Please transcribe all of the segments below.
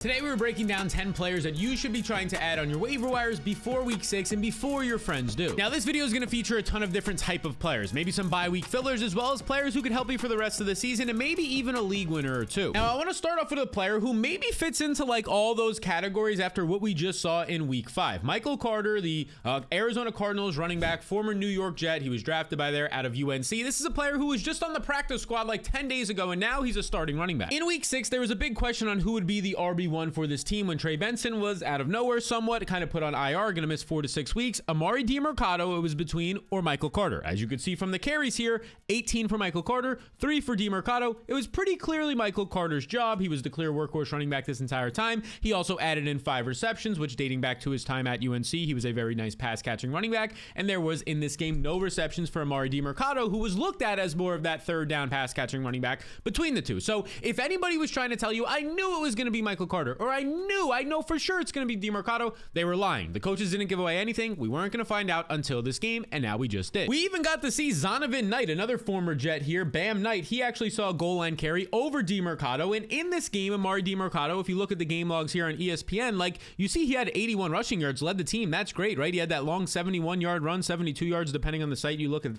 Today we were breaking down 10 players that you should be trying to add on your waiver wires before week 6 and before your friends do. Now this video is going to feature a ton of different type of players, maybe some bye week fillers as well as players who could help you for the rest of the season and maybe even a league winner or two. Now I want to start off with a player who maybe fits into like all those categories after what we just saw in week 5. Michael Carter, the Arizona Cardinals running back, former New York Jet. He was drafted by there out of UNC. This is a player who was just on the practice squad like 10 days ago and now he's a starting running back. In week 6 there was a big question on who would be the RB1 for this team when Trey Benson was out of nowhere somewhat, kind of put on IR, going to miss 4 to 6 weeks. Amari DiMercato, it was between, or Michael Carter. As you can see from the carries here, 18 for Michael Carter, 3 for DiMercato. It was pretty clearly Michael Carter's job. He was the clear workhorse running back this entire time. He also added in 5 receptions, which dating back to his time at UNC, he was a very nice pass catching running back. And there was in this game no receptions for Amari DiMercato, who was looked at as more of that third down pass catching running back between the two. So if anybody was trying to tell you, I knew it was going to be Michael Carter, or I know for sure it's going to be DiMercato, they were lying. The coaches didn't give away anything. We weren't going to find out until this game, and now we just did. We even got to see Zonovan Knight, another former Jet here, Bam Knight. He actually saw a goal line carry over DiMercato, and in this game, Amari DiMercato, if you look at the game logs here on ESPN, like you see he had 81 rushing yards, led the team. That's great, right? He had that long 71-yard run, 72 yards, depending on the site you look at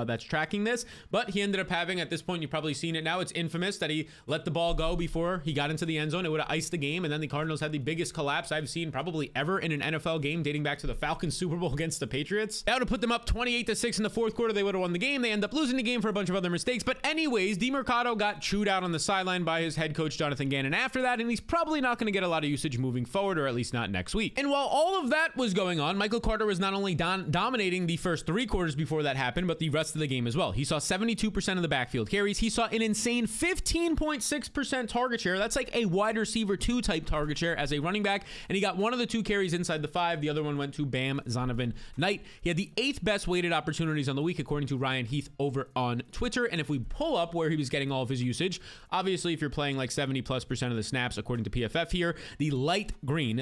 that's tracking this, but he ended up having, at this point, you've probably seen it now, it's infamous that he let the ball go before he got into the end zone. It would have iced the game, and then the Cardinals had the biggest collapse I've seen probably ever in an NFL game dating back to the Falcons Super Bowl against the Patriots. That would have put them up 28-6 in the fourth quarter. They would have won the game. They end up losing the game for a bunch of other mistakes. But anyways, DiMercato got chewed out on the sideline by his head coach, Jonathan Gannon, after that, and he's probably not going to get a lot of usage moving forward, or at least not next week. And while all of that was going on, Michael Carter was not only dominating the first 3 quarters before that happened, but the rest of the game as well. He saw 72% of the backfield carries. He saw an insane 15.6% target share. That's like a wide receiver 2 type target share as a running back, and he got one of the 2 carries inside the 5. The other one went to Bam Zonovan Knight. He had the 8th best weighted opportunities on the week, according to Ryan Heath over on Twitter. And if we pull up where he was getting all of his usage, obviously if you're playing like 70+% of the snaps, according to PFF here, the light green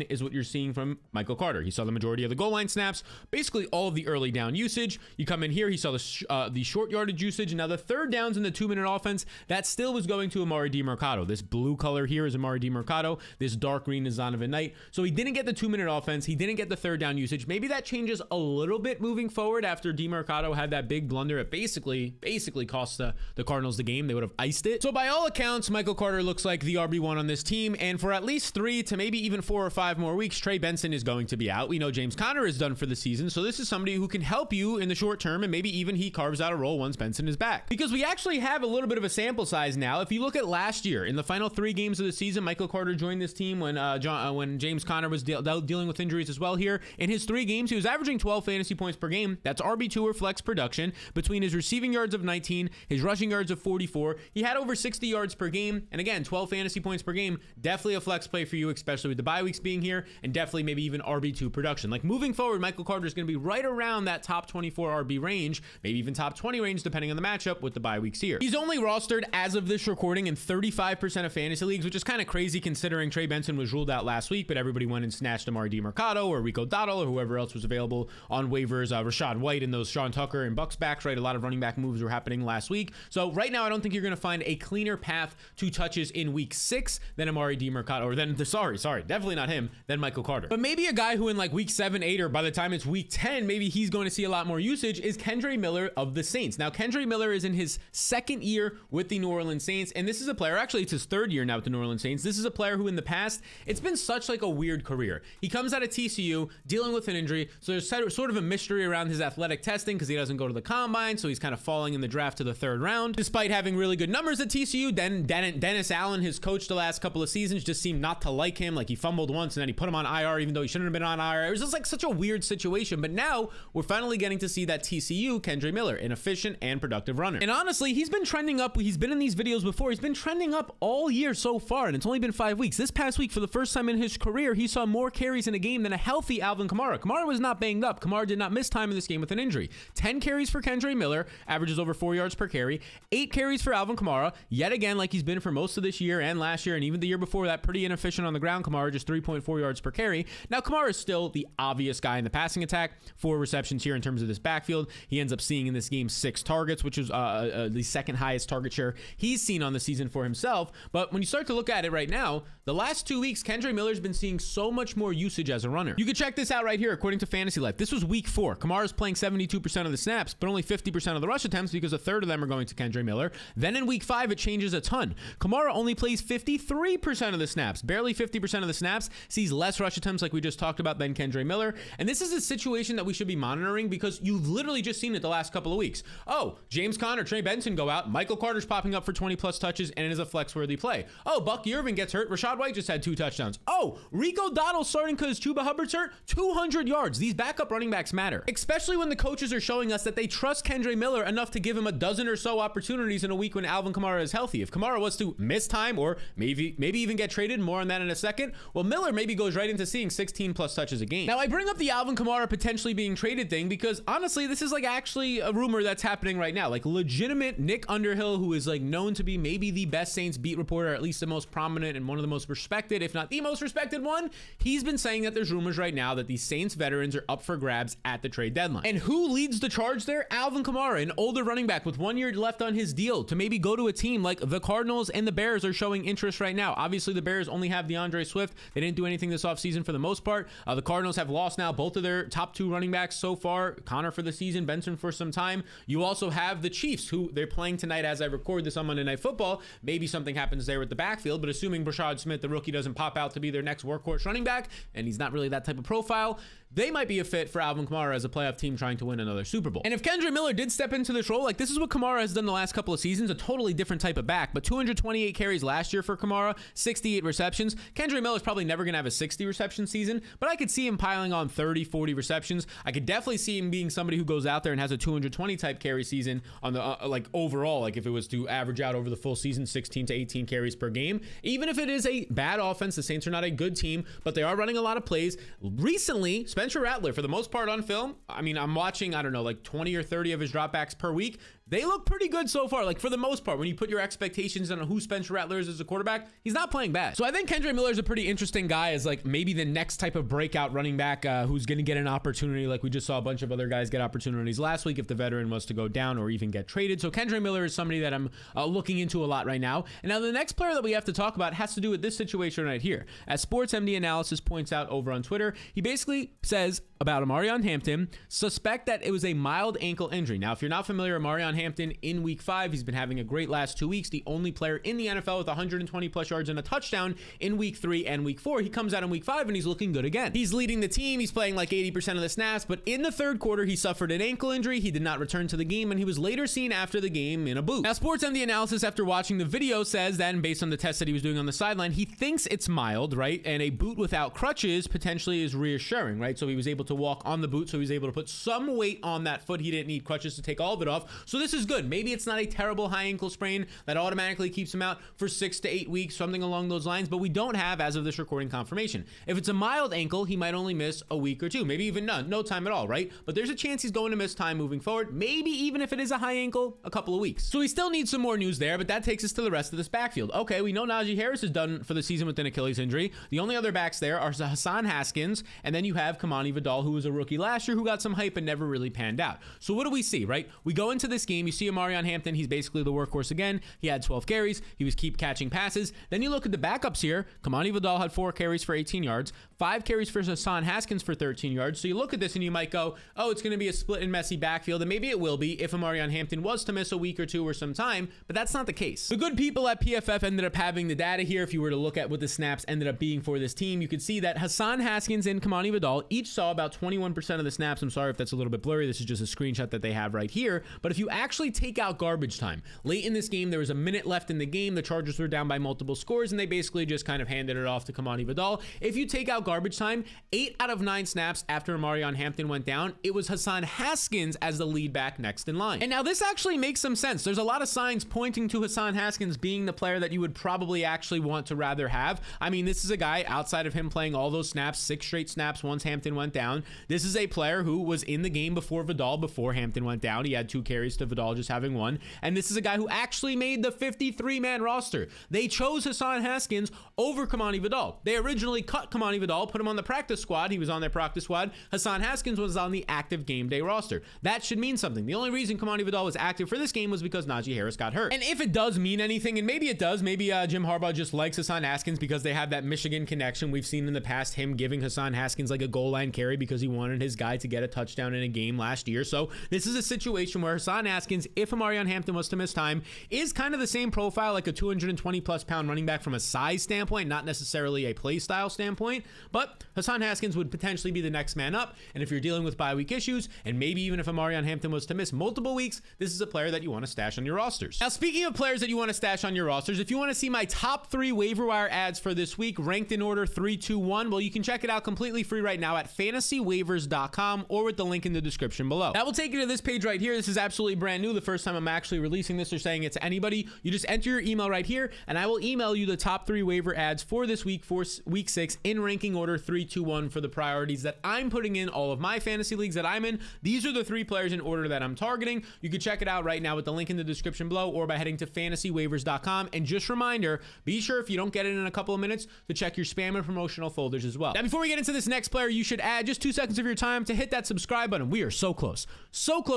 is what you're seeing from Michael Carter. He saw the majority of the goal line snaps, basically all of the early down usage. You come in here, he saw the short yardage usage. And now the third downs in the 2-minute offense, that still was going to Amari DiMercato. This blue color here is Amari DiMercato. This dark green is Zonovan Knight. So he didn't get the 2-minute offense. He didn't get the third down usage. Maybe that changes a little bit moving forward after DiMercato had that big blunder. It basically cost the Cardinals the game. They would have iced it. So by all accounts, Michael Carter looks like the RB1 on this team. And for at least 3 to maybe even 4 or 5 more weeks, Trey Benson is going to be out. We know James Conner is done for the season. So this is somebody who can help you in the short term, and maybe even he carves out a role once Benson is back. Because we actually have a little bit of a sample size now. If you look at last year, in the final 3 games of the season, Michael Carter joined this team when James Conner was dealing with injuries as well here. In his 3 games, he was averaging 12 fantasy points per game. That's RB2 or flex production. Between his receiving yards of 19, his rushing yards of 44, he had over 60 yards per game. And again, 12 fantasy points per game, definitely a flex play for you, especially with the bye weeks being here, and definitely maybe even RB2 production. Like moving forward, Michael Carter is going to be right around that top 24 RB range, maybe even top 20 range, depending on the matchup with the bye weeks here. He's only rostered as of this recording in 35% of fantasy leagues, which is kind of crazy considering Trey Benson was ruled out last week, but everybody went and snatched Amari DiMercato or Rico Dowdle or whoever else was available on waivers, Rashad White and those Sean Tucker and Bucks backs, right? A lot of running back moves were happening last week. So right now, I don't think you're going to find a cleaner path to touches in week 6 than Amari DiMercato, or then, definitely not him, than Michael Carter. But maybe a guy who in like week 7, 8, or by the time it's week 10, maybe he's going to see a lot more usage is Kendre Miller of the Saints. Now, Kendre Miller is in his 2nd year with the New Orleans Saints, and this is a player, actually it's his 3rd year now with the New Orleans Saints. This is a player who in the past, it's been such like a weird career. He comes out of TCU dealing with an injury, so there's sort of a mystery around his athletic testing because he doesn't go to the combine, so he's kind of falling in the draft to the 3rd round. Despite having really good numbers at TCU, then Dennis Allen, his coach the last couple of seasons, just seemed not to like him. Like he fumbled once and then he put him on IR even though he shouldn't have been on IR. It was just like such a weird situation, but now we're finally getting to see that TCU Kendre Miller, an efficient and productive runner. And honestly, he's been trending up. He's been in these videos before. He's been trending up all year so far, and it's only been 5 weeks. This past week, for the first time in his career, he saw more carries in a game than a healthy Alvin Kamara. Kamara was not banged up. Kamara did not miss time in this game with an injury. 10 carries for Kendre Miller, averages over 4 yards per carry. 8 carries for Alvin Kamara, yet again, like he's been for most of this year and last year, and even the year before that, pretty inefficient on the ground. Kamara just 3.4 yards per carry. Now, Kamara is still the obvious guy in the passing attack. 4 receptions here in terms of this backfield. He ends up seeing in this game 6 targets, which is the second highest target share he's seen on the season for himself. But when you start to look at it, right now, the last 2 weeks, Kendre Miller's been seeing so much more usage as a runner. You can check this out right here according to Fantasy Life. This was week 4. Kamara's playing 72% of the snaps, but only 50% of the rush attempts because a third of them are going to Kendre Miller. Then in week 5, it changes a ton. Kamara only plays 53% of the snaps, barely 50% of the snaps, sees less rush attempts like we just talked about than Kendre Miller. And this is a situation that we should be monitoring because you've literally just seen it the last couple of weeks. Oh, James Conner, Trey Benson go out. Michael Carter's popping up for 20 plus touches and it is a flex-worthy play. Oh, Bucky Irvin gets hurt. Rashad White just had 2 touchdowns. Oh, Rico Dottle starting because Chuba Hubbard's hurt. 200 yards. These backup running backs matter, especially when the coaches are showing us that they trust Kendre Miller enough to give him a dozen or so opportunities in a week when Alvin Kamara is healthy. If Kamara was to miss time or maybe even get traded, more on that in a second, well, Miller maybe goes right into seeing 16 plus touches a game. Now, I bring up the Alvin Kamara potentially being traded thing because honestly, this is like actually a rumor that's happening right now. Like legitimate Nick Underhill, who is like known to be maybe the best Saints beat reporter, or at least the most prominent and one of the most respected, if not the most respected one. He's been saying that there's rumors right now that the Saints veterans are up for grabs at the trade deadline. And who leads the charge there? Alvin Kamara, an older running back with 1 year left on his deal to maybe go to a team like the Cardinals and the Bears are showing interest right now. Obviously, the Bears only have DeAndre Swift. They didn't do anything this offseason for the most part. The Cardinals have lost now both of their top 2 running backs so far, Connor for the season, Benson for some time. You also have the Chiefs, who they're playing tonight as I record this on Monday Night Football. Maybe something happens there with the backfield, but assuming Brashad Smith, the rookie, doesn't pop out to be their next workhorse running back, and he's not really that type of profile, they might be a fit for Alvin Kamara as a playoff team trying to win another Super Bowl. And if Kendre Miller did step into this role, like this is what Kamara has done the last couple of seasons, a totally different type of back, but 228 carries last year for Kamara, 68 receptions. Kendre Miller's probably never going to have a 60 reception season, but I could see him piling on 30, 40 receptions. I could definitely see him being somebody who goes out there and has a 220 type carry season on the like overall, like if it was to average out over the full season, 16 to 18 carries per game. Even if it is a bad offense, the Saints are not a good team, but they are running a lot of plays. Recently, Spencer Rattler, for the most part on film, I mean, I'm watching, I don't know, like 20 or 30 of his dropbacks per week. They look pretty good so far. Like for the most part, when you put your expectations on who Spencer Rattler is as a quarterback, he's not playing bad. So I think Kendre Miller is a pretty interesting guy as like maybe the next type of breakout running back who's going to get an opportunity. Like we just saw a bunch of other guys get opportunities last week if the veteran was to go down or even get traded. So Kendre Miller is somebody that I'm looking into a lot right now. And now the next player that we have to talk about has to do with this situation right here. As SportsMD Analysis points out over on Twitter, he basically says about Omarion Hampton, suspect that it was a mild ankle injury. Now, if you're not familiar, Omarion Hampton in week 5, he's been having a great last 2 weeks. The only player in the NFL with 120 plus yards and a touchdown in week 3 and week 4. He comes out in week 5 and he's looking good again. He's leading the team. He's playing like 80% of the snaps, but in the third quarter, he suffered an ankle injury. He did not return to the game and he was later seen after the game in a boot. Now, SportsMD Analysis, after watching the video, says that, and based on the test that he was doing on the sideline, he thinks it's mild, right? And a boot without crutches potentially is reassuring, right? So he was able to walk on the boot, so he was able to put some weight on that foot. He didn't need crutches to take all of it off. So this is good. Maybe it's not a terrible high ankle sprain that automatically keeps him out for 6 to 8 weeks, something along those lines, but we don't have, as of this recording, confirmation. If it's a mild ankle, he might only miss a week or 2, maybe even none, no time at all, right? But there's a chance he's going to miss time moving forward, maybe even if it is a high ankle, a couple of weeks. So we still need some more news there, but that takes us to the rest of this backfield. Okay, we know Najee Harris is done for the season with an Achilles injury. The only other backs there are Hassan Haskins, and then you have Kamani Vidal, who was a rookie last year, who got some hype and never really panned out. So what do we see, right? We go into this game, you see Omarion Hampton, he's basically the workhorse again. He had 12 carries, he was keep catching passes. Then you look at the backups here. Kamani Vidal had 4 carries for 18 yards, 5 carries for Hassan Haskins for 13 yards. So you look at this and you might go, oh, it's going to be a split and messy backfield, and maybe it will be if Omarion Hampton was to miss a week or 2 or some time, but that's not the case. The good people at PFF ended up having the data here. If you were to look at what the snaps ended up being for this team, you could see that Hassan Haskins and Kamani Vidal each saw about 21% of the snaps. I'm sorry if that's a little bit blurry. This is just a screenshot that they have right here. But if you actually take out garbage time, late in this game, there was a minute left in the game. The Chargers were down by multiple scores, and they basically just kind of handed it off to Kamani Vidal. If you take out garbage time, 8 out of 9 snaps after Omarion Hampton went down, it was Hassan Haskins as the lead back next in line. And now this actually makes some sense. There's a lot of signs pointing to Hassan Haskins being the player that you would probably actually want to rather have. I mean, this is a guy outside of him playing all those snaps, 6 straight snaps once Hampton went down. touchdown. This is a player who was in the game before Vidal, before Hampton went down. He had 2 carries to Vidal just having 1. And this is a guy who actually made the 53-man roster. They chose Hassan Haskins over Kamani Vidal. They originally cut Kamani Vidal, put him on the practice squad. He was on their practice squad. Hassan Haskins was on the active game day roster. That should mean something. The only reason Kamani Vidal was active for this game was because Najee Harris got hurt. And if it does mean anything, and maybe it does, maybe Jim Harbaugh just likes Hassan Haskins because they have that Michigan connection. We've seen in the past him giving Hassan Haskins like a goal line carry because he wanted his guy to get a touchdown in a game last year. So this is a situation where Hassan Haskins, if Amarion Hampton was to miss time, is kind of the same profile, like a 220 plus pound running back from a size standpoint, not necessarily a play style standpoint, but Hassan Haskins would potentially be the next man up. And if you're dealing with bye week issues, and maybe even if Amarion Hampton was to miss multiple weeks, this is a player that you want to stash on your rosters. Now, speaking of players that you want to stash on your rosters, if you want to see my top 3 waiver wire ads for this week, ranked in order 3, 2, 1, well, you can check it out completely free right now at fantasywaivers.com or with the link in the description below. That will take you to this page right here. This is absolutely brand new. The first time I'm actually releasing this or saying it to anybody. You just enter your email right here, and I will email you the top 3 waiver ads for this week, for week 6, in ranking order 3, 2, 1 for the priorities that I'm putting in all of my fantasy leagues that I'm in. These are the 3 players in order that I'm targeting. You can check it out right now with the link in the description below or by heading to fantasywaivers.com. And just reminder, be sure if you don't get it in a couple of minutes to check your spam and promotional folders as well. Now, before we get into this next player, you should add just 2 seconds of your time to hit that subscribe button. We are so close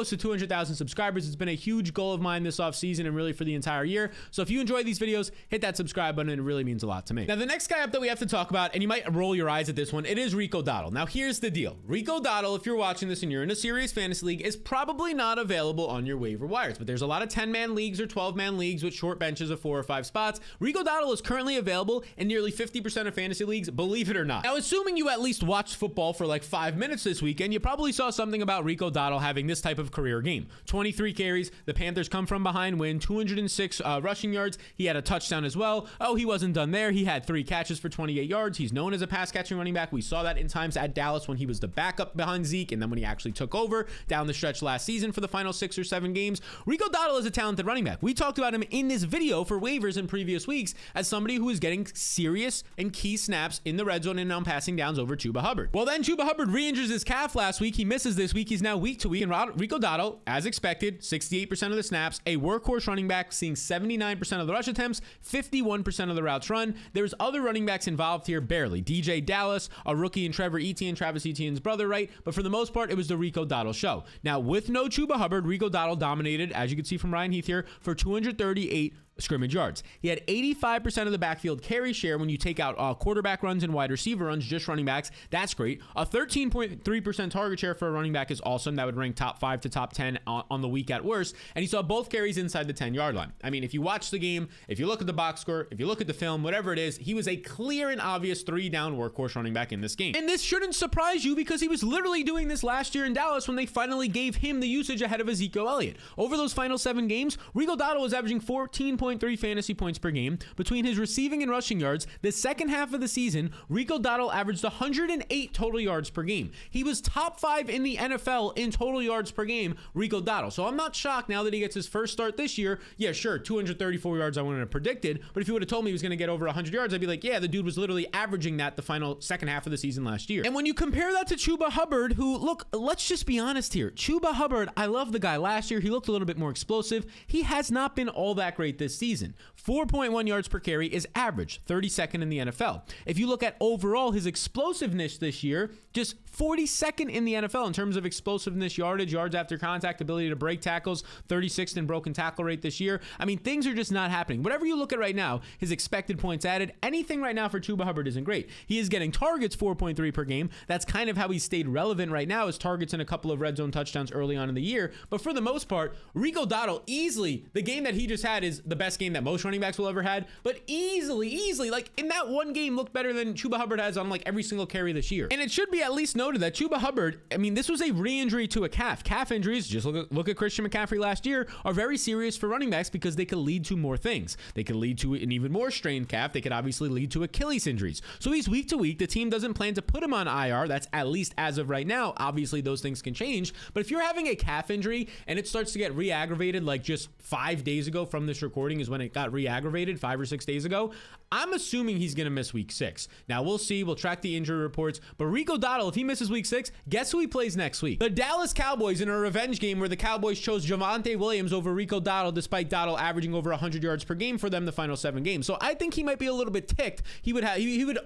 to 200,000 subscribers. It's been a huge goal of mine this offseason and really for the entire year. So if you enjoy these videos, hit that subscribe button. It really means a lot to me. Now, the next guy up that we have to talk about, and you might roll your eyes at this one, it is Rico Dowdle. Now, here's the deal. Rico Dowdle, if you're watching this and you're in a serious fantasy league, is probably not available on your waiver wires, but there's a lot of 10-man leagues or 12-man leagues with short benches of 4 or 5 spots. Rico Dowdle is currently available in nearly 50% of fantasy leagues, believe it or not. Now, assuming you at least watched football for like 5 minutes this weekend, you probably saw something about Rico Dowdle having this type of career game. 23 carries, the Panthers come from behind win, 206 rushing yards. He had a touchdown as well. Oh, he wasn't done there. He had 3 catches for 28 yards. He's known as a pass-catching running back. We saw that in times at Dallas when he was the backup behind Zeke, and then when he actually took over down the stretch last season for the final 6 or 7 games. Rico Dowdle is a talented running back. We talked about him in this video for waivers in previous weeks as somebody who is getting serious and key snaps in the red zone and on passing downs over Chuba Hubbard. Well, then Chuba Hubbard re-injures his calf last week. He misses this week. He's now week to week. And Rico Dowdle, as expected, 68% of the snaps, a workhorse running back, seeing 79% of the rush attempts, 51% of the routes run. There's other running backs involved here, barely. DJ Dallas, a rookie, and Trevor Etienne, Travis Etienne's brother, right? But for the most part, it was the Rico Dowdle show. Now, with no Chuba Hubbard, Rico Dowdle dominated, as you can see from Ryan Heath here, for 238 scrimmage yards. He had 85% of the backfield carry share when you take out quarterback runs and wide receiver runs, just running backs. That's great. A 13.3% target share for a running back is awesome. That would rank top 5 to top 10 on the week at worst. And he saw both carries inside the 10-yard line. I mean, if you watch the game, if you look at the box score, if you look at the film, whatever it is, he was a clear and obvious 3-down workhorse running back in this game. And this shouldn't surprise you because he was literally doing this last year in Dallas when they finally gave him the usage ahead of Ezekiel Elliott. Over those final 7 games, Rico Dowdle was averaging 14.3 fantasy points per game. Between his receiving and rushing yards, the second half of the season, Rico Dowdle averaged 108 total yards per game. He was top 5 in the NFL in total yards per game, Rico Dowdle. So I'm not shocked now that he gets his first start this year. Yeah, sure, 234 yards I wouldn't have predicted, but if you would have told me he was going to get over 100 yards, I'd be like, yeah, the dude was literally averaging that the final second half of the season last year. And when you compare that to Chuba Hubbard, who, look, let's just be honest here. Chuba Hubbard, I love the guy last year. He looked a little bit more explosive. He has not been all that great this season. 4.1 yards per carry is average, 32nd in the NFL. If you look at overall his explosiveness this year, just 42nd in the NFL in terms of explosiveness, yardage, yards after contact, ability to break tackles, 36th in broken tackle rate this year. I mean, things are just not happening. Whatever you look at right now, his expected points added, anything right now for Chuba Hubbard isn't great. He is getting targets 4.3 per game. That's kind of how he stayed relevant right now, is targets and a couple of red zone touchdowns early on in the year. But for the most part, Rico Dowdle easily, the game that he just had is the best game that most running backs will ever had, but easily, like in that one game looked better than Chuba Hubbard has on like every single carry this year. And it should be at least noted that Chuba Hubbard, I mean, this was a re-injury to a calf. Calf injuries, just look at Christian McCaffrey last year, are very serious for running backs because they could lead to more things. They could lead to an even more strained calf. They could obviously lead to Achilles injuries. So he's week to week. The team doesn't plan to put him on IR. That's at least as of right now. Obviously, those things can change. But if you're having a calf injury and it starts to get re-aggravated like just 5 days ago from this recording, recording is when it got re-aggravated 5 or 6 days ago. I'm assuming he's going to miss week 6. Now, we'll see. We'll track the injury reports. But Rico Dowdle, if he misses week 6, guess who he plays next week? The Dallas Cowboys in a revenge game where the Cowboys chose Javonte Williams over Rico Dowdle, despite Dowdle averaging over 100 yards per game for them the final 7 games. So I think he might be a little bit ticked. He would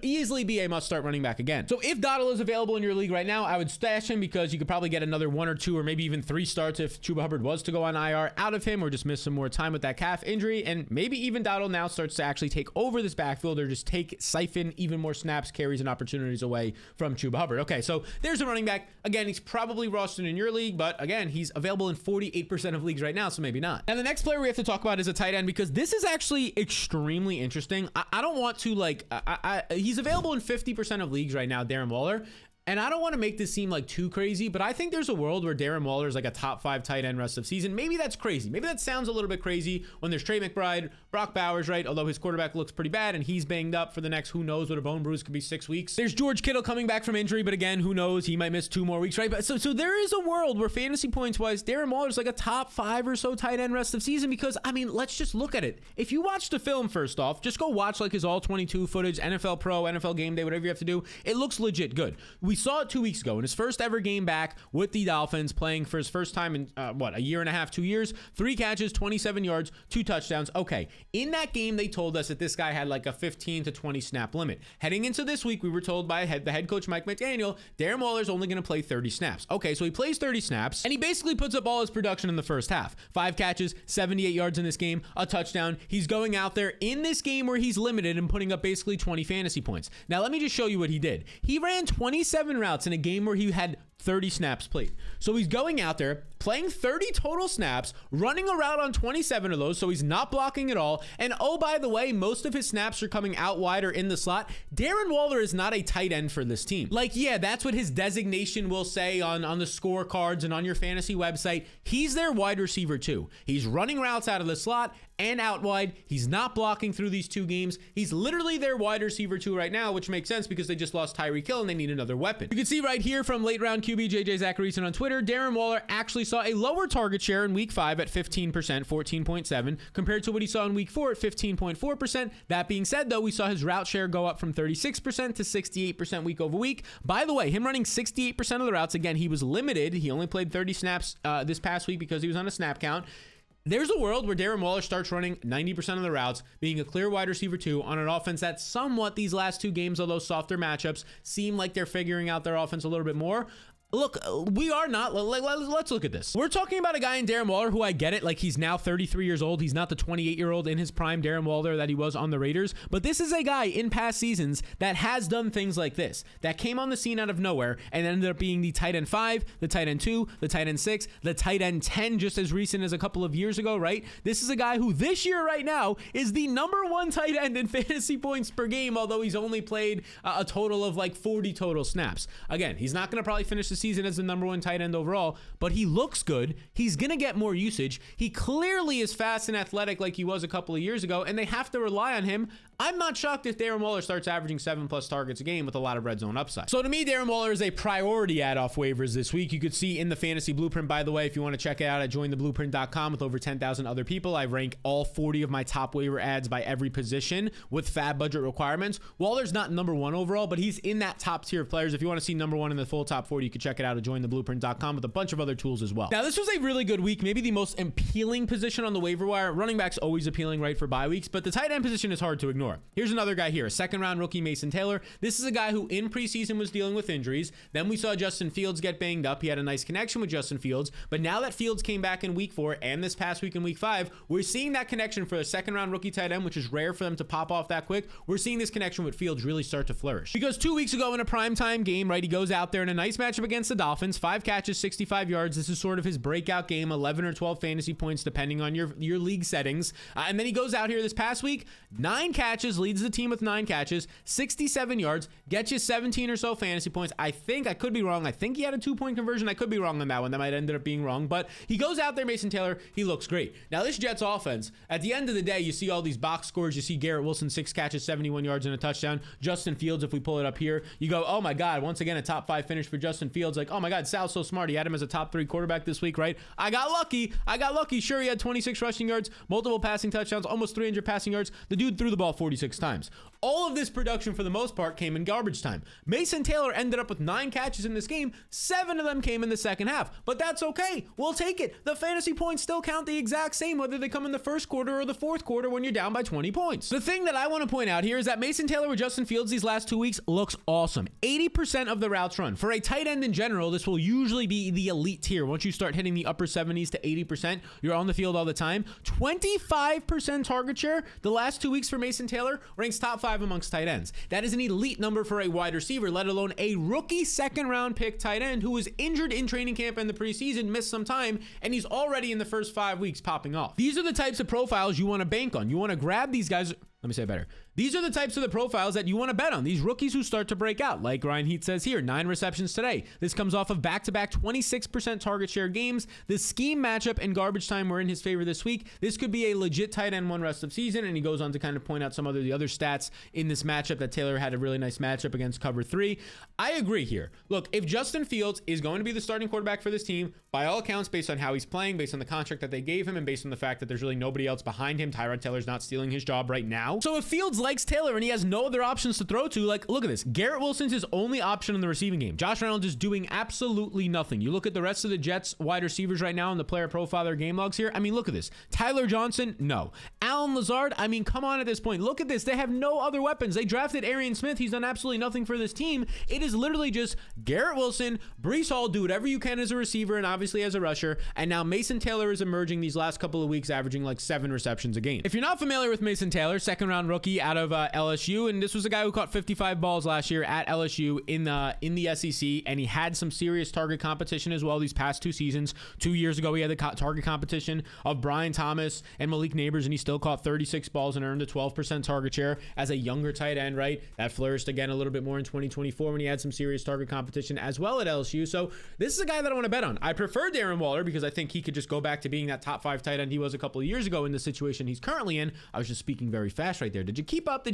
easily be a must-start running back again. So if Dowdle is available in your league right now, I would stash him because you could probably get another 1 or 2 or maybe even 3 starts if Chuba Hubbard was to go on IR out of him or just miss some more time with that calf injury. And maybe even Dowdle now starts to actually take over this backfield or just siphon even more snaps, carries, and opportunities away from Chuba Hubbard. Okay, so there's a running back. Again, he's probably rostered in your league, but again, he's available in 48% of leagues right now, so maybe not. Now, the next player we have to talk about is a tight end because this is actually extremely interesting. I don't want to he's available in 50% of leagues right now, Darren Waller. And I don't want to make this seem like too crazy, but I think there's a world where Darren Waller is like a top 5 tight end rest of season. Maybe that's crazy. Maybe that sounds a little bit crazy when there's Trey McBride, Brock Bowers, right? Although his quarterback looks pretty bad and he's banged up for the next, who knows what a bone bruise could be 6 weeks. There's George Kittle coming back from injury, but again, who knows? He might miss 2 more weeks, right? But so there is a world where fantasy points wise, Darren Waller is like a top 5 or so tight end rest of season because, I mean, let's just look at it. If you watch the film first off, just go watch like his all 22 footage, NFL Pro, NFL Game Day, whatever you have to do. It looks legit good. We saw it 2 weeks ago. In his first ever game back with the Dolphins, playing for his first time in, a year and a half, 2 years, 3 catches, 27 yards, 2 touchdowns. Okay, in that game, they told us that this guy had like a 15 to 20 snap limit. Heading into this week, we were told by the head coach, Mike McDaniel, Darren Waller's only going to play 30 snaps. Okay, so he plays 30 snaps, and he basically puts up all his production in the first half. 5 catches, 78 yards in this game, a touchdown. He's going out there in this game where he's limited and putting up basically 20 fantasy points. Now, let me just show you what he did. He ran 27 routes in a game where he had 30 snaps played. So he's going out there, playing 30 total snaps, running a route on 27 of those, so he's not blocking at all. And oh, by the way, most of his snaps are coming out wide or in the slot. Darren Waller is not a tight end for this team. Like, yeah, that's what his designation will say on the scorecards and on your fantasy website. He's their wide receiver too. He's running routes out of the slot and out wide. He's not blocking through these 2 games. He's literally their wide receiver 2 right now, which makes sense because they just lost Tyreek Hill and they need another weapon. You can see right here from late round QB JJ Zacharyson on Twitter, Darren Waller actually saw a lower target share in week 5 at 15%, 14.7, compared to what he saw in week 4 at 15.4%. That being said, though, we saw his route share go up from 36% to 68% week over week. By the way, him running 68% of the routes, again, he was limited. He only played 30 snaps this past week because he was on a snap count. There's a world where Darren Waller starts running 90% of the routes, being a clear wide receiver 2 on an offense that somewhat these last 2 games, although softer matchups, seem like they're figuring out their offense a little bit more. Look, we are not. Let's look at this. We're talking about a guy in Darren Waller who, I get it, like he's now 33 years old. He's not the 28-year-old in his prime Darren Waller that he was on the Raiders. But this is a guy in past seasons that has done things like this, that came on the scene out of nowhere and ended up being the tight end 5, the tight end 2, the tight end 6, the tight end 10 just as recent as a couple of years ago, right? This is a guy who this year right now is the #1 tight end in fantasy points per game, although he's only played a total of like 40 total snaps. Again, he's not going to probably finish the season as the #1 tight end overall, but he looks good. He's going to get more usage. He clearly is fast and athletic like he was a couple of years ago, and they have to rely on him. I'm not shocked if Darren Waller starts averaging 7+ targets a game with a lot of red zone upside. So to me, Darren Waller is a priority add off waivers this week. You could see in the fantasy blueprint, by the way, if you want to check it out at jointheblueprint.com with over 10,000 other people. I rank all 40 of my top waiver ads by every position with fab budget requirements. Waller's not #1 overall, but he's in that top tier of players. If you want to see #1 in the full top 40, you can check it out at jointheblueprint.com with a bunch of other tools as well. Now, this was a really good week, maybe the most appealing position on the waiver wire. Running back's always appealing, right, for bye weeks, but the tight end position is hard to ignore. Here's another guy here, a 2nd-round rookie, Mason Taylor. This is a guy who in preseason was dealing with injuries. Then we saw Justin Fields get banged up. He had a nice connection with Justin Fields, but now that Fields came back in week 4 and this past week in week 5, we're seeing that connection for a 2nd-round rookie tight end, which is rare for them to pop off that quick. We're seeing this connection with Fields really start to flourish. Because 2 weeks ago in a primetime game, right, he goes out there in a nice matchup against the Dolphins, 5 catches, 65 yards. This is sort of his breakout game, 11 or 12 fantasy points, depending on your league settings. And then he goes out here this past week, 9 catches, catches, leads the team with 9 catches, 67 yards, gets you 17 or so fantasy points. I could be wrong. I think he had a 2-point conversion. I could be wrong on that one. That might end up being wrong, but he goes out there, Mason Taylor, he looks great. Now this Jets offense, at the end of the day, you see all these box scores. You see Garrett Wilson, 6 catches, 71 yards and a touchdown. Justin Fields, if we pull it up here, you go, oh my God, once again, a top 5 finish for Justin Fields. Like, oh my God, Sal's so smart. He had him as a top 3 quarterback this week, right? I got lucky. Sure, he had 26 rushing yards, multiple passing touchdowns, almost 300 passing yards. The dude threw the ball 46 times. All of this production, for the most part, came in garbage time. Mason Taylor ended up with 9 catches in this game. 7 of them came in the second half, but that's okay. We'll take it. The fantasy points still count the exact same, whether they come in the first quarter or the fourth quarter when you're down by 20 points. The thing that I want to point out here is that Mason Taylor with Justin Fields these last 2 weeks looks awesome. 80% of the routes run. For a tight end in general, this will usually be the elite tier. Once you start hitting the upper 70s to 80%, you're on the field all the time. 25% target share the last 2 weeks for Mason Taylor ranks top 5 amongst tight ends. That is an elite number for a wide receiver, let alone a rookie second-round pick tight end who was injured in training camp and the preseason, missed some time, and he's already in the first 5 weeks popping off. These are the types of profiles you want to bank on. You want to grab these guys. Let me say it better. These are the types of the profiles that you want to bet on. These rookies who start to break out, like Ryan Heath says here, 9 receptions today. This comes off of back-to-back 26% target share games. The scheme matchup and garbage time were in his favor this week. This could be a legit tight end one rest of season, and he goes on to kind of point out some of the other stats in this matchup that Taylor had a really nice matchup against cover 3. I agree here. Look, if Justin Fields is going to be the starting quarterback for this team, by all accounts, based on how he's playing, based on the contract that they gave him, and based on the fact that there's really nobody else behind him, Tyrod Taylor's not stealing his job right now. So if Fields likes Taylor and he has no other options to throw to, like, look at this. Garrett Wilson's his only option in the receiving game. Josh Reynolds is doing absolutely nothing. You look at the rest of the Jets wide receivers right now in the player profile, their game logs here. I mean, look at this. Tyler Johnson, no. Alan Lazard, I mean, come on at this point. Look at this. They have no other weapons. They drafted Arian Smith. He's done absolutely nothing for this team. It is literally just Garrett Wilson, Breece Hall, do whatever you can as a receiver and obviously as a rusher. And now Mason Taylor is emerging these last couple of weeks, averaging like 7 receptions a game. If you're not familiar with Mason Taylor, second round rookie out of LSU, and this was a guy who caught 55 balls last year at LSU in the SEC, and he had some serious target competition as well these past 2 seasons. 2 years ago, he had the target competition of Brian Thomas and Malik Neighbors, and he still caught 36 balls and earned a 12% target share as a younger tight end, right? That flourished again a little bit more in 2024 when he had some serious target competition as well at LSU. So this is a guy that I want to bet on. I prefer Darren Waller because I think he could just go back to being that top 5 tight end he was a couple of years ago in the situation he's currently in. I was just speaking very fast right there. Did you keep up?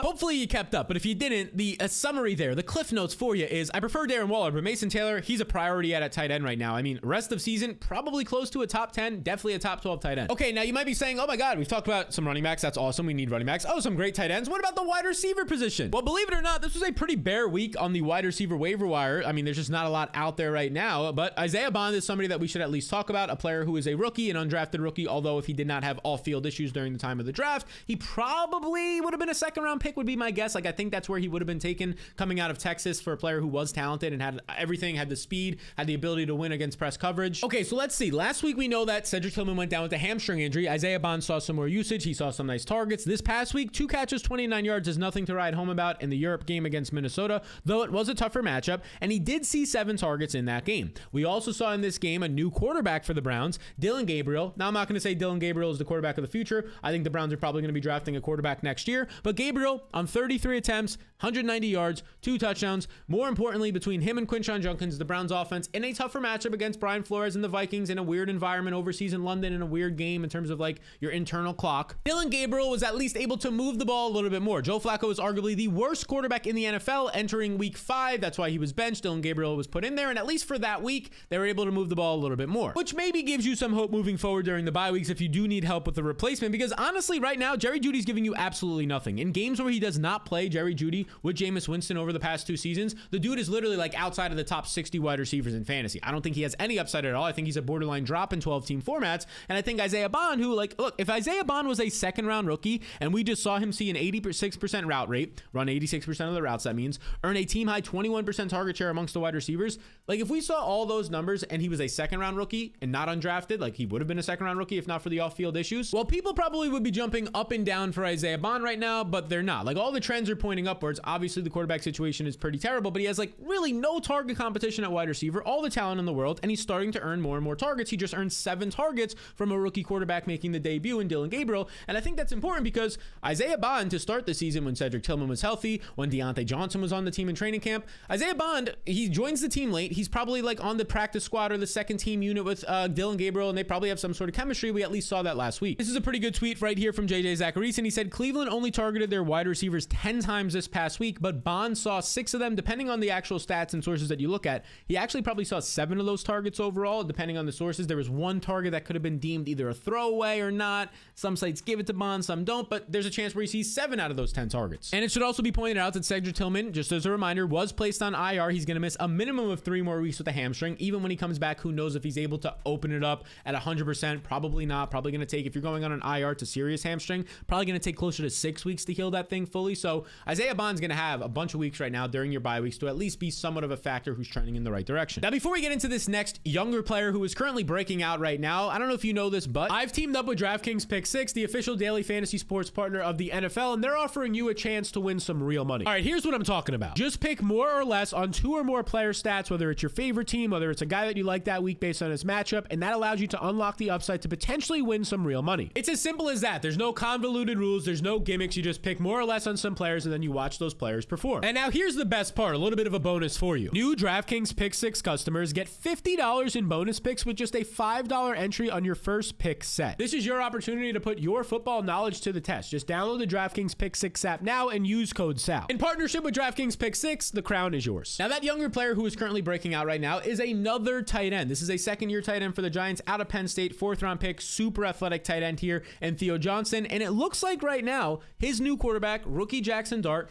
Hopefully you kept up, but if you didn't, the summary there, the cliff notes for you is I prefer Darren Waller, but Mason Taylor, he's a priority at tight end right now. I mean, rest of season, probably close to a top 10, definitely a top 12 tight end. Okay, now you might be saying, oh my God, we've talked about some running backs. That's awesome. We need running backs. Oh, some great tight ends. What about the wide receiver position? Well, believe it or not, this was a pretty bare week on the wide receiver waiver wire. I mean, there's just not a lot out there right now, but Isaiah Bond is somebody that we should at least talk about, a player who is a rookie, an undrafted rookie, although if he did not have off-field issues during the time of the draft, he probably would have been a second-round pick would be my guess. Like, I think that's where he would have been taken coming out of Texas for a player who was talented and had everything, had the speed, had the ability to win against press coverage. Okay, so let's see. Last week, we know that Cedric Tillman went down with a hamstring injury. Isaiah Bond saw some more usage. He saw some nice targets. This past week, 2 catches, 29 yards is nothing to write home about in the Europe game against Minnesota, though it was a tougher matchup, and he did see 7 targets in that game. We also saw in this game a new quarterback for the Browns, Dillon Gabriel. Now, I'm not going to say Dillon Gabriel is the quarterback of the future. I think the Browns are probably going to be drafting a quarterback next year, but Gabriel on 33 attempts, 190 yards, 2 touchdowns. More importantly, between him and Quinshon Judkins, the Browns offense in a tougher matchup against Brian Flores and the Vikings in a weird environment overseas in London in a weird game in terms of like your internal clock. Dillon Gabriel was at least able to move the ball a little bit more. Joe Flacco is arguably the worst quarterback in the NFL entering week 5. That's why he was benched. Dillon Gabriel was put in there, and at least for that week, they were able to move the ball a little bit more, which maybe gives you some hope moving forward during the bye weeks if you do need help with the replacement, because honestly, right now, Jerry Jeudy's giving you absolutely nothing. In games where he does not play Jerry Jeudy with Jameis Winston over the past 2 seasons, the dude is literally like outside of the top 60 wide receivers in fantasy. I don't think he has any upside at all. I think he's a borderline drop in 12-team formats, and I think Isaiah Bond, who, like, look, if Isaiah Bond was a second-round rookie and we just saw him see an 86% route rate, run 86% of the routes, that means, earn a team-high 21% target share amongst the wide receivers, like, if we saw all those numbers and he was a second-round rookie and not undrafted, like, he would have been a second-round rookie if not for the off-field issues, well, people probably would be jumping up and down for Isaiah Bond right right now, but they're not. Like, all the trends are pointing upwards. Obviously, the quarterback situation is pretty terrible, but he has like really no target competition at wide receiver, all the talent in the world, and he's starting to earn more and more targets. He just earned 7 targets from a rookie quarterback making the debut in Dillon Gabriel. And I think that's important because Isaiah Bond, to start the season when Cedric Tillman was healthy, when Deontay Johnson was on the team in training camp, Isaiah Bond, he joins the team late. He's probably like on the practice squad or the second team unit with Dillon Gabriel, and they probably have some sort of chemistry. We at least saw that last week. This is a pretty good tweet right here from JJ Zachariason. He said, Cleveland only targeted their wide receivers 10 times this past week, but Bond saw 6 of them. Depending on the actual stats and sources that you look at, he actually probably saw 7 of those targets overall. Depending on the sources, there was 1 target that could have been deemed either a throwaway or not. Some sites give it to Bond, some don't, but there's a chance where he sees 7 out of those 10 targets. And it should also be pointed out that Cedric Tillman, just as a reminder, was placed on IR. He's going to miss a minimum of 3 more weeks with a hamstring. Even when he comes back, who knows if he's able to open it up at 100%. Probably not. Probably going to take, if you're going on an IR to serious hamstring, probably going to take closer to 6 weeks to heal that thing fully. So Isaiah Bond's going to have a bunch of weeks right now during your bye weeks to at least be somewhat of a factor who's trending in the right direction. Now, before we get into this next younger player who is currently breaking out right now, I don't know if you know this, but I've teamed up with DraftKings Pick 6, the official daily fantasy sports partner of the NFL, and they're offering you a chance to win some real money. All right, here's what I'm talking about. Just pick more or less on 2 or more player stats, whether it's your favorite team, whether it's a guy that you like that week based on his matchup, and that allows you to unlock the upside to potentially win some real money. It's as simple as that. There's no convoluted rules. There's no gimmicks. You just pick more or less on some players, and then you watch those players perform. And now here's the best part, a little bit of a bonus for you. New DraftKings Pick 6 customers get $50 in bonus picks with just a $5 entry on your first pick set. This is your opportunity to put your football knowledge to the test. Just download the DraftKings Pick 6 app now and use code SAL. In partnership with DraftKings Pick 6, the crown is yours. Now, that younger player who is currently breaking out right now is another tight end. This is a second-year tight end for the Giants out of Penn State, 4th-round pick, super athletic tight end here, and Theo Johnson. And it looks like right now, his new quarterback, rookie Jackson Dart,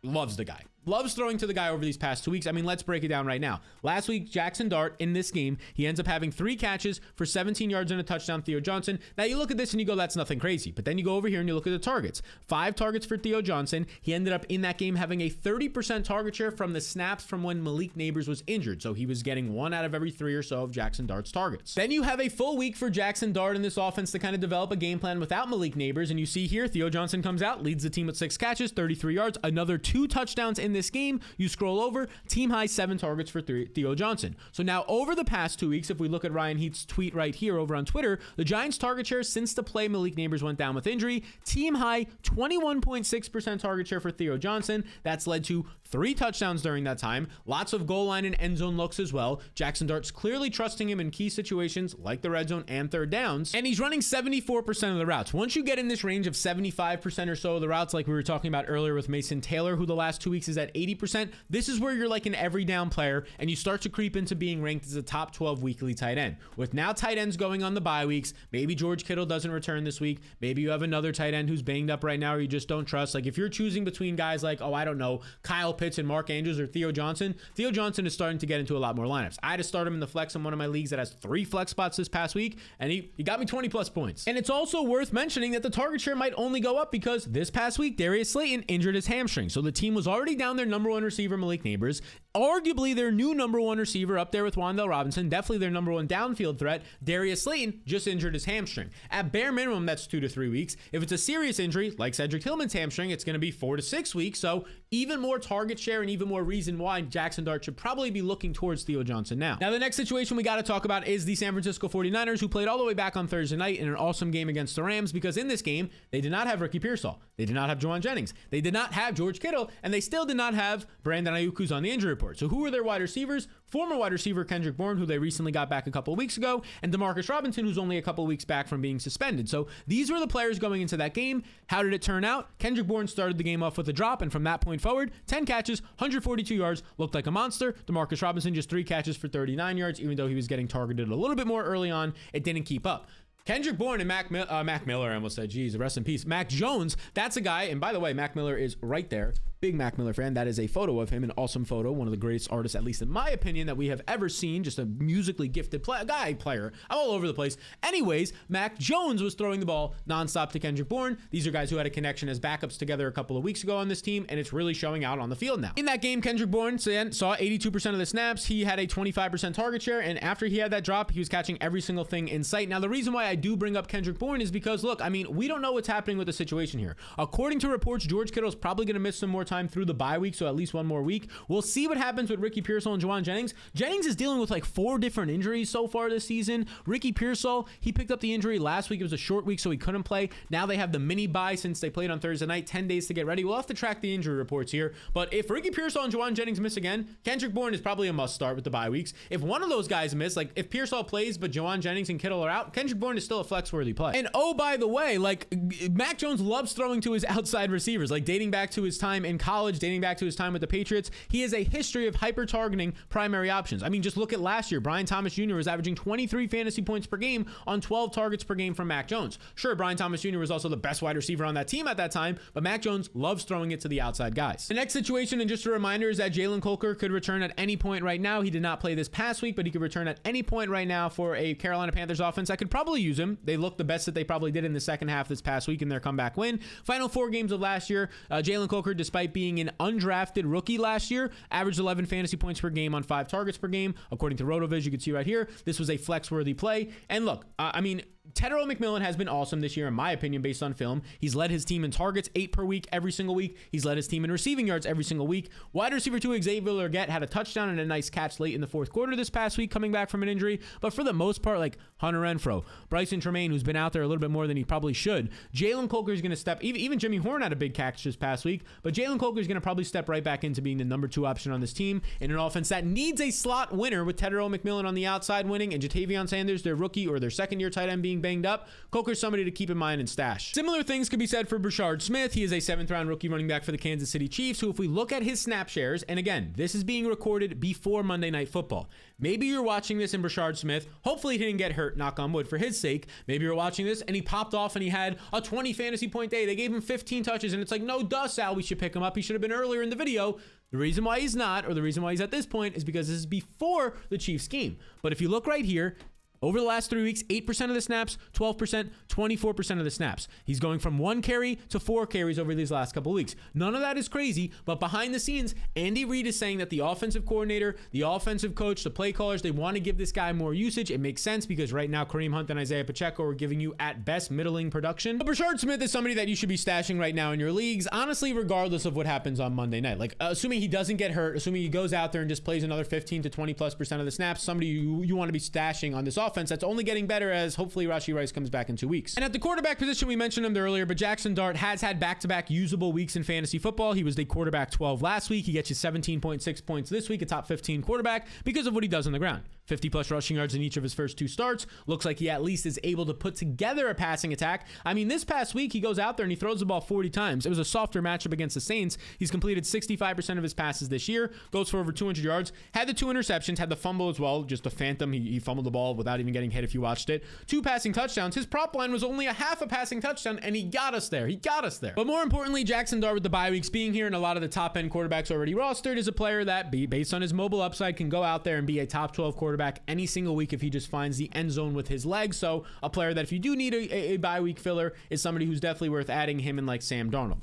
loves the guy. Loves throwing to the guy over these past 2 weeks. I mean, let's break it down right now. Last week, Jackson Dart, in this game, he ends up having 3 catches for 17 yards and a touchdown. Theo Johnson. Now, you look at this and you go, that's nothing crazy. But then you go over here and you look at the targets. 5 targets for Theo Johnson. He ended up in that game having a 30% target share from the snaps from when Malik Nabers was injured. So he was getting 1 out of every 3 or so of Jackson Dart's targets. Then you have a full week for Jackson Dart in this offense to kind of develop a game plan without Malik Nabers. And you see here, Theo Johnson comes out, leads the team with 6 catches, 33 yards, another 2 touchdowns in this game. You scroll over, team high 7 targets for Theo Johnson. So now over the past 2 weeks, if we look at Ryan Heath's tweet right here over on Twitter, the Giants target share since the play Malik Nabers went down with injury, team high 21.6% target share for Theo Johnson. That's led to 3 touchdowns during that time, lots of goal line and end zone looks as well. Jackson Dart's clearly trusting him in key situations like the red zone and 3rd downs, and he's running 74% of the routes. Once you get in this range of 75% or so of the routes, like we were talking about earlier with Mason Taylor, who the last 2 weeks is at 80%, this is where you're like an every down player and you start to creep into being ranked as a top 12 weekly tight end. With now tight ends going on the bye weeks, maybe George Kittle doesn't return this week. Maybe you have another tight end who's banged up right now or you just don't trust. Like if you're choosing between guys like, oh, I don't know, Kyle Pitts and Mark Andrews or Theo Johnson is starting to get into a lot more lineups. I had to start him in the flex in one of my leagues that has 3 flex spots this past week, and he got me 20 plus points. And it's also worth mentioning that the target share might only go up because this past week, Darius Slayton injured his hamstring. So the team was already down their number 1 receiver, Malik Nabers, arguably their new number 1 receiver up there with Wan'Dale Robinson, definitely their number 1 downfield threat. Darius Slayton just injured his hamstring. At bare minimum, that's 2 to 3 weeks. If it's a serious injury, like Cedric Tillman's hamstring, it's going to be 4 to 6 weeks. So even more target share and even more reason why Jackson Dart should probably be looking towards Theo Johnson now. Now, the next situation we got to talk about is the San Francisco 49ers, who played all the way back on Thursday night in an awesome game against the Rams, because in this game, they did not have Ricky Pearsall. They did not have Juwan Jennings. They did not have George Kittle, and they still did not have Brandon Ayuk, who's on the injury report. So who were their wide receivers? Former wide receiver Kendrick Bourne, who they recently got back a couple of weeks ago, and Demarcus Robinson, who's only a couple of weeks back from being suspended. So these were the players going into that game. How did it turn out? Kendrick Bourne started the game off with a drop, and from that point forward, 10 catches, 142 yards, looked like a monster. Demarcus Robinson just 3 catches for 39 yards, even though he was getting targeted a little bit more early on. It didn't keep up. Kendrick Bourne and Mac Miller, I almost said, geez, rest in peace. Mac Jones, that's a guy, and by the way, Mac Miller is right there. big Mac Miller fan. That is a photo of him, an awesome photo, one of the greatest artists, at least in my opinion, that we have ever seen. Just a musically gifted player. I'm all over the place. Anyways, Mac Jones was throwing the ball nonstop to Kendrick Bourne. These are guys who had a connection as backups together a couple of weeks ago on this team, and it's really showing out on the field now. In that game, Kendrick Bourne saw 82% of the snaps. He had a 25% target share, and after he had that drop, he was catching every single thing in sight. Now, the reason why I do bring up Kendrick Bourne is because, look, I mean, we don't know what's happening with the situation here. According to reports, George Kittle is probably going to miss some more time through the bye week, so at least one more week. We'll see what happens with Ricky Pearsall and Jauan Jennings. Jennings is dealing with like 4 different injuries so far this season. Ricky Pearsall, he picked up the injury last week. It was a short week, so he couldn't play. Now they have the mini bye since they played on Thursday night, 10 days to get ready. We'll have to track the injury reports here, but if Ricky Pearsall and Jauan Jennings miss again, Kendrick Bourne is probably a must start with the bye weeks. If one of those guys miss, like if Pearsall plays but Jauan Jennings and Kittle are out, Kendrick Bourne is still a flex-worthy play. And oh, by the way, like Mac Jones loves throwing to his outside receivers, like dating back to his time in college, dating back to his time with the Patriots. He has a history of hyper-targeting primary options. I mean, just look at last year. Brian Thomas Jr. was averaging 23 fantasy points per game on 12 targets per game from Mac Jones. Sure, Brian Thomas Jr. was also the best wide receiver on that team at that time, but Mac Jones loves throwing it to the outside guys. The next situation, and just a reminder, is that Jalen Colker could return at any point right now. He did not play this past week, but he could return at any point right now for a Carolina Panthers offense that could probably use him. They look the best that they probably did in the second half this past week in their comeback win. Final 4 games of last year, Jalen Colker, despite being an undrafted rookie last year, averaged 11 fantasy points per game on 5 targets per game. According to RotoViz, you can see right here, this was a flex-worthy play. And look, I mean, Tetairoa McMillan has been awesome this year, in my opinion, based on film. He's led his team in targets 8 per week every single week. He's led his team in receiving yards every single week. Wide receiver 2 Xavier Legette had a touchdown and a nice catch late in the 4th quarter this past week, coming back from an injury. But for the most part, like Hunter Renfrow, Bryson Tremaine, who's been out there a little bit more than he probably should. Jalen Colker is going to step, even Jimmy Horn had a big catch this past week, but Jalen Colker is going to probably step right back into being the number 2 option on this team in an offense that needs a slot winner, with Tetairoa McMillan on the outside winning and Jatavion Sanders, their rookie or their second-year tight end, being banged up. Colker's somebody to keep in mind and stash. Similar things could be said for Brashard Smith. He is a 7th-round rookie running back for the Kansas City Chiefs, who, if we look at his snap shares, and again, this is being recorded before Monday Night Football. Maybe you're watching this in Brashard Smith. Hopefully he didn't get hurt, knock on wood, for his sake. Maybe you're watching this and he popped off and he had a 20 fantasy point day. They gave him 15 touches and it's like, no duh, Sal, we should pick him up. He should have been earlier in the video. The reason why he's not, or the reason why he's at this point, is because this is before the Chiefs game. But if you look right here, over the last 3 weeks, 8% of the snaps, 12%, 24% of the snaps. He's going from 1 carry to 4 carries over these last couple of weeks. None of that is crazy, but behind the scenes, Andy Reid is saying that the offensive coordinator, the offensive coach, the play callers, they want to give this guy more usage. It makes sense because right now, Kareem Hunt and Isaiah Pacheco are giving you, at best, middling production. But Brashard Smith is somebody that you should be stashing right now in your leagues, honestly, regardless of what happens on Monday night. Like, assuming he doesn't get hurt, assuming he goes out there and just plays another 15 to 20+% of the snaps, somebody you want to be stashing on this offense that's only getting better as hopefully Rashee Rice comes back in 2 weeks. And at the quarterback position, we mentioned him earlier, but Jackson Dart has had back-to-back usable weeks in fantasy football. He was the quarterback 12 last week. He gets you 17.6 points this week, a top 15 quarterback, because of what he does on the ground. 50+ rushing yards in each of his first 2 starts. Looks like he at least is able to put together a passing attack. I mean, this past week, he goes out there and he throws the ball 40 times. It was a softer matchup against the Saints. He's completed 65% of his passes this year, goes for over 200 yards, had the 2 interceptions, had the fumble as well, just a phantom. He fumbled the ball without even getting hit if you watched it. 2 passing touchdowns. His prop line was only a half a passing touchdown, and he got us there. But more importantly, Jackson Dart, with the bye weeks being here and a lot of the top-end quarterbacks already rostered, is a player that, based on his mobile upside, can go out there and be a top 12 quarterback any single week if he just finds the end zone with his legs. So a player that, if you do need a bye week filler, is somebody who's definitely worth adding, him and like Sam Darnold.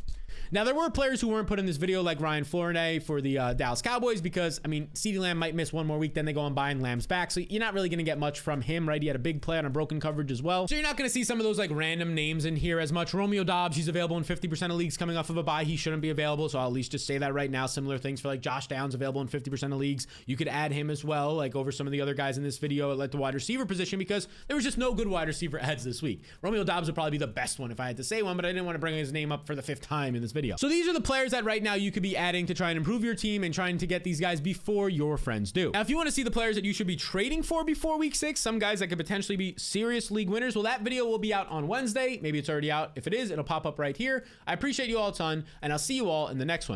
Now, there were players who weren't put in this video, like Ryan Flournoy for the Dallas Cowboys, because, I mean, CeeDee Lamb might miss 1 more week, then they go and buy Lamb's back, so you're not really going to get much from him, right? He had a big play on a broken coverage as well, so you're not going to see some of those, like, random names in here as much. Romeo Doubs, he's available in 50% of leagues coming off of a bye. He shouldn't be available, so I'll at least just say that right now. Similar things for, like, Josh Downs, available in 50% of leagues. You could add him as well, like, over some of the other guys in this video at, like, the wide receiver position, because there was just no good wide receiver ads this week. Romeo Doubs would probably be the best one if I had to say one, but I didn't want to bring his name up for the 5th time in this video. So these are the players that right now you could be adding to try and improve your team and trying to get these guys before your friends do. Now, if you want to see the players that you should be trading for before week 6, some guys that could potentially be serious league winners, well, that video will be out on Wednesday. Maybe it's already out. If it is, it'll pop up right here. I appreciate you all a ton, and I'll see you all in the next one.